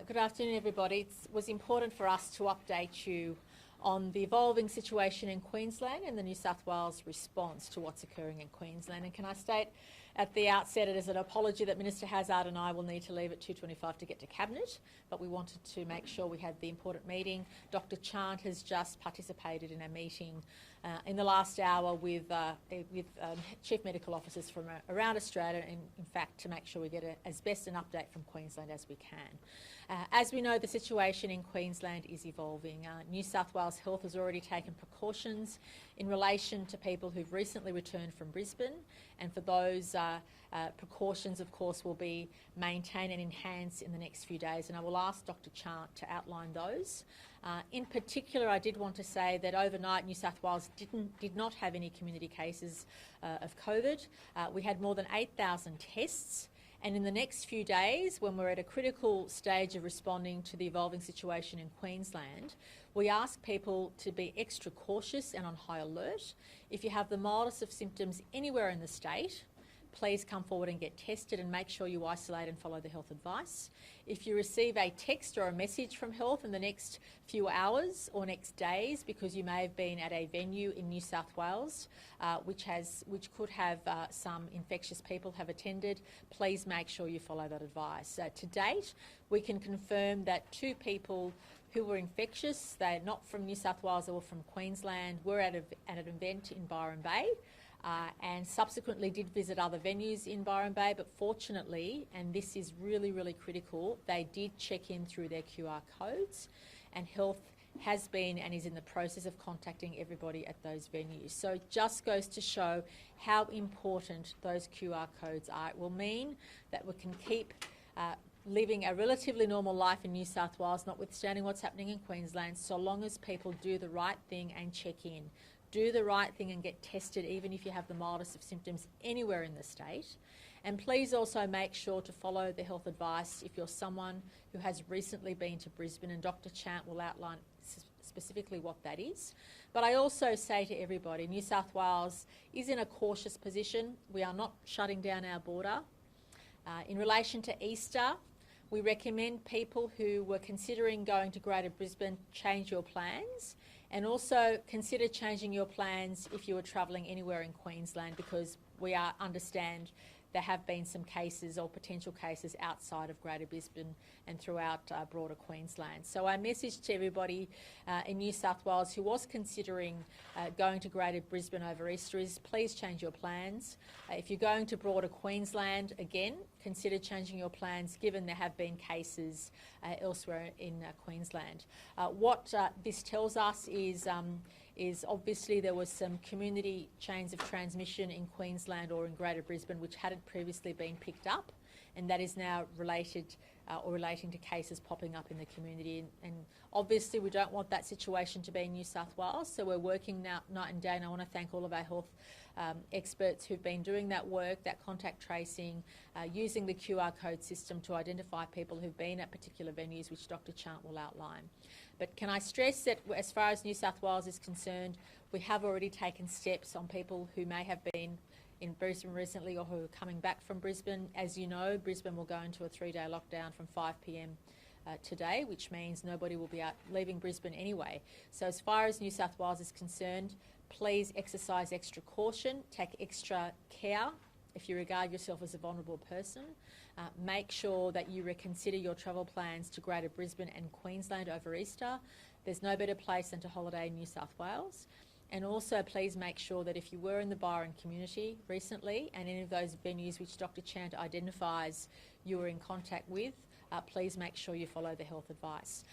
Good afternoon, everybody. It was important for us to update you on the evolving situation in Queensland and the New South Wales response to what's occurring in Queensland. And can I state at the outset it is an apology that Minister Hazzard and I will need to leave at 2:25 to get to Cabinet, but we wanted to make sure we had the important meeting. Dr Chant has just participated in a meeting in the last hour with Chief Medical Officers from around Australia, and in fact to make sure we get as best an update from Queensland as we can. As we know, the situation in Queensland is evolving. New South Wales Health has already taken precautions in relation to people who've recently returned from Brisbane, and for those precautions, of course, will be maintained and enhanced in the next few days, and I will ask Dr Chant to outline those. In particular, I did want to say that overnight New South Wales did not have any community cases of COVID. We had more than 8,000 tests. And in the next few days, when we're at a critical stage of responding to the evolving situation in Queensland, we ask people to be extra cautious and on high alert. If you have the mildest of symptoms anywhere in the state, please come forward and get tested and make sure you isolate and follow the health advice. If you receive a text or a message from health in the next few hours or next days because you may have been at a venue in New South Wales which could have some infectious people have attended, please make sure you follow that advice. To date, we can confirm that 2 people who were infectious, they're not from New South Wales, they were from Queensland, were at an event in Byron Bay. And subsequently did visit other venues in Byron Bay, but fortunately, and this is really, really critical, they did check in through their QR codes, and health has been and is in the process of contacting everybody at those venues. So it just goes to show how important those QR codes are. It will mean that we can keep living a relatively normal life in New South Wales, notwithstanding what's happening in Queensland, so long as people do the right thing and check in. Do the right thing and get tested even if you have the mildest of symptoms anywhere in the state. And please also make sure to follow the health advice if you're someone who has recently been to Brisbane, and Dr Chant will outline specifically what that is. But I also say to everybody, New South Wales is in a cautious position. We are not shutting down our border. In relation to Easter, we recommend people who were considering going to Greater Brisbane change your plans, and also consider changing your plans if you are travelling anywhere in Queensland, because we understand there have been some cases or potential cases outside of Greater Brisbane and throughout broader Queensland. So our message to everybody in New South Wales who was considering going to Greater Brisbane over Easter is please change your plans. If you're going to broader Queensland, again, consider changing your plans given there have been cases elsewhere in Queensland. What this tells us is obviously there was some community chains of transmission in Queensland or in Greater Brisbane which hadn't previously been picked up, and that is now related or relating to cases popping up in the community. And obviously we don't want that situation to be in New South Wales, so we're working now night and day, and I want to thank all of our health experts who've been doing that work, that contact tracing, using the QR code system to identify people who've been at particular venues, which Dr Chant will outline. But can I stress that as far as New South Wales is concerned, we have already taken steps on people who may have been in Brisbane recently or who are coming back from Brisbane. As you know, Brisbane will go into a 3-day lockdown from 5 p.m. Today, which means nobody will be out leaving Brisbane anyway. So as far as New South Wales is concerned, please exercise extra caution, take extra care if you regard yourself as a vulnerable person. Make sure that you reconsider your travel plans to Greater Brisbane and Queensland over Easter. There's no better place than to holiday in New South Wales. And also please make sure that if you were in the Byron community recently and any of those venues which Dr Chant identifies you were in contact with, please make sure you follow the health advice.